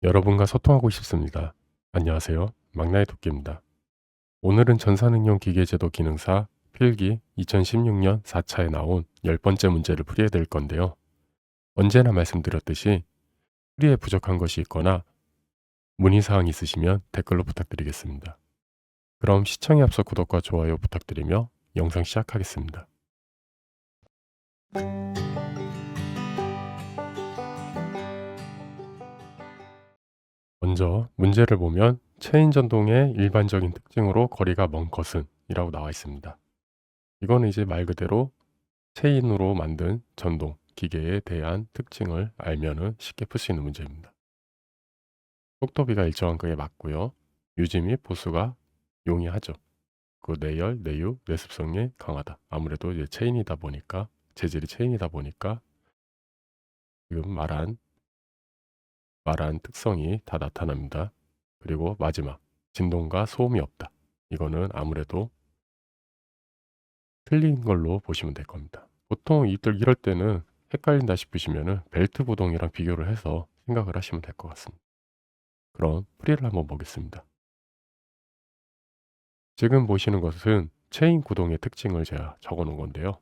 여러분과 소통하고 싶습니다. 안녕하세요. 막나의 도끼입니다. 오늘은 전산응용 기계제도 기능사 필기 2016년 4차에 나온 10번째 문제를 풀이해 드릴 건데요. 언제나 말씀드렸듯이 풀이에 부족한 것이 있거나 문의사항 있으시면 댓글로 부탁드리겠습니다. 그럼 시청에 앞서 구독과 좋아요 부탁드리며 영상 시작하겠습니다. 먼저 문제를 보면 체인 전동의 일반적인 특징으로 거리가 먼 것은 이라고 나와 있습니다. 이거는 이제 말 그대로 체인으로 만든 전동 기계에 대한 특징을 알면은 쉽게 풀 수 있는 문제입니다. 속도비가 일정한 거에 맞고요. 유지 및 보수가 용이하죠. 그 내열, 내유, 내습성이 강하다. 아무래도 이제 체인이다 보니까 재질이 체인이다 보니까 지금 말한 특성이 다 나타납니다. 그리고 마지막 진동과 소음이 없다. 이거는 아무래도 틀린 걸로 보시면 될 겁니다. 보통 이럴 때는 헷갈린다 싶으시면은 벨트 구동이랑 비교를 해서 생각을 하시면 될 것 같습니다. 그럼 풀이를 한번 보겠습니다. 지금 보시는 것은 체인 구동의 특징을 제가 적어 놓은 건데요.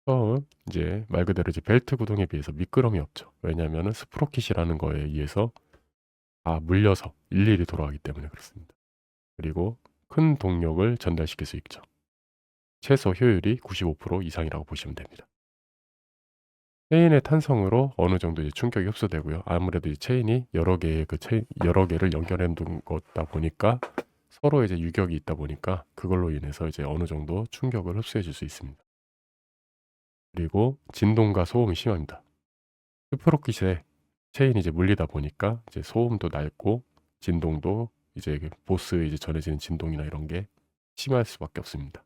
처음 이제 말 그대로 이제 벨트 구동에 비해서 미끄럼이 없죠. 왜냐하면은 스프로킷이라는 거에 의해서 다 물려서 일일이 돌아가기 때문에 그렇습니다. 그리고 큰 동력을 전달시킬 수 있죠. 최소 효율이 95% 이상이라고 보시면 됩니다. 체인의 탄성으로 어느 정도 이제 충격이 흡수되고요. 아무래도 이 체인이 여러 개를 연결해 둔 거다 보니까 서로 이제 유격이 있다 보니까 그걸로 인해서 이제 어느 정도 충격을 흡수해 줄 수 있습니다. 그리고 진동과 소음이 심합니다. 스프로킷에 체인이 이제 물리다 보니까 이제 소음도 날고 진동도 이제 그 보스에 이제 전해지는 진동이나 이런 게 심할 수밖에 없습니다.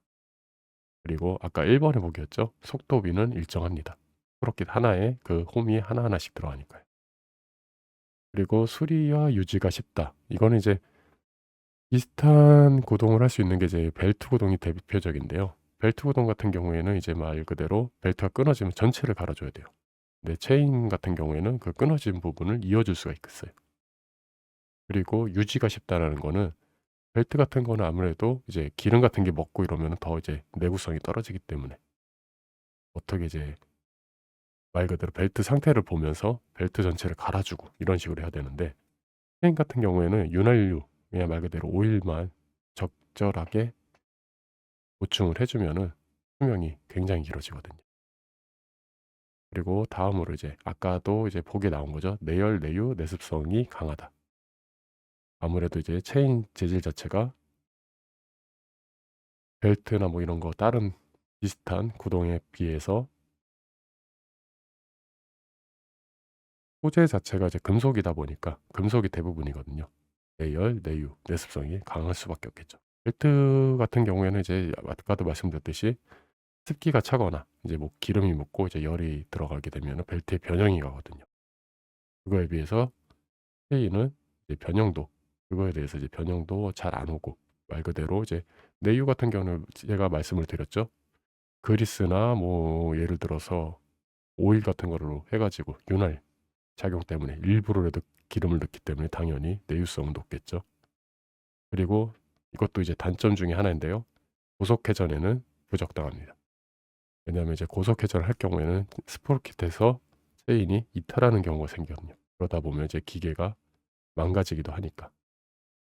그리고 아까 1번에 보기였죠. 속도비는 일정합니다. 스프로킷 하나에 그 홈이 하나하나씩 들어가니까요. 그리고 수리와 유지가 쉽다. 이거는 이제 비슷한 구동을 할 수 있는 게 이제 벨트 구동이 대표적인데요. 벨트 구동 같은 경우에는 이제 말 그대로 벨트가 끊어지면 전체를 갈아줘야 돼요. 근데 체인 같은 경우에는 그 끊어진 부분을 이어줄 수가 있겠어요. 그리고 유지가 쉽다라는 거는 벨트 같은 거는 아무래도 이제 기름 같은 게 먹고 이러면 더 이제 내구성이 떨어지기 때문에 어떻게 이제 말 그대로 벨트 상태를 보면서 벨트 전체를 갈아주고 이런 식으로 해야 되는데 체인 같은 경우에는 윤활유 그냥 말 그대로 오일만 적절하게 보충을 해 주면은 수명이 굉장히 길어지거든요. 그리고 다음으로 이제 아까도 이제 보기에 나온 거죠. 내열, 내유, 내습성이 강하다. 아무래도 이제 체인 재질 자체가 벨트나 뭐 이런 거 다른 비슷한 구동에 비해서 소재 자체가 이제 금속이다 보니까 금속이 대부분이거든요. 내열, 내유, 내습성이 강할 수밖에 없겠죠. 벨트 같은 경우에는 이제 아까도 말씀드렸듯이 습기가 차거나 이제 뭐 기름이 묻고 이제 열이 들어가게 되면은 벨트에 변형이 가거든요. 그거에 비해서 체인은 이제 변형도 그거에 대해서 이제 변형도 잘 안 오고 말 그대로 이제 내유 같은 경우는 제가 말씀을 드렸죠. 그리스나 뭐 예를 들어서 오일 같은 거로 해 가지고 윤활 작용 때문에 일부러라도 기름을 넣기 때문에 당연히 내유성은 높겠죠. 그리고 이것도 이제 단점 중에 하나인데요. 고속 회전에는 부적당합니다. 왜냐하면 이제 고속 회전을 할 경우에는 스프로킷에서 체인이 이탈하는 경우가 생기거든요. 그러다 보면 이제 기계가 망가지기도 하니까.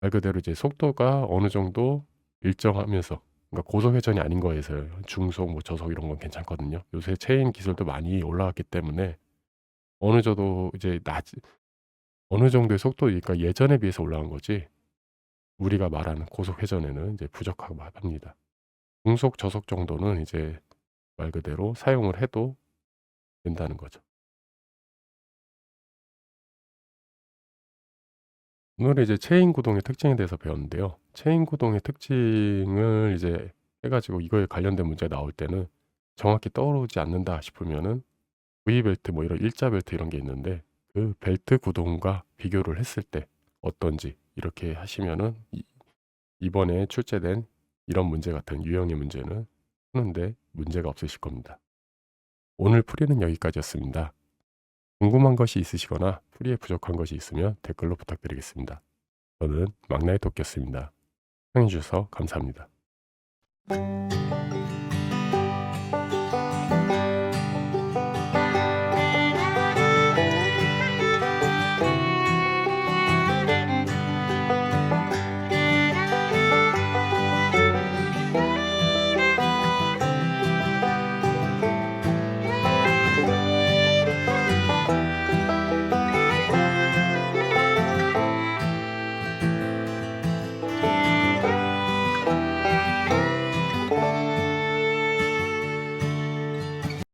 말 그대로 이제 속도가 어느 정도 일정하면서 그러니까 고속 회전이 아닌 거에서요. 중속 뭐 저속 이런 건 괜찮거든요. 요새 체인 기술도 많이 올라왔기 때문에 어느 정도 이제 어느 정도의 속도니까 예전에 비해서 올라간 거지 우리가 말하는 고속 회전에는 이제 부족하고 합니다. 중속 저속 정도는 이제 말 그대로 사용을 해도 된다는 거죠. 오늘은 이제 체인 구동의 특징에 대해서 배웠는데요. 체인 구동의 특징을 이제 해 가지고 이거에 관련된 문제가 나올 때는 정확히 떠오르지 않는다 싶으면은 V벨트 뭐 이런 일자 벨트 이런 게 있는데 그 벨트 구동과 비교를 했을 때 어떤지 이렇게 하시면은 이번에 출제된 이런 문제 같은 유형의 문제는 푸는데 문제가 없으실 겁니다. 오늘 풀이는 여기까지였습니다. 궁금한 것이 있으시거나 풀이에 부족한 것이 있으면 댓글로 부탁드리겠습니다. 저는 막나의 도끼였습니다. 시청해주셔서 감사합니다.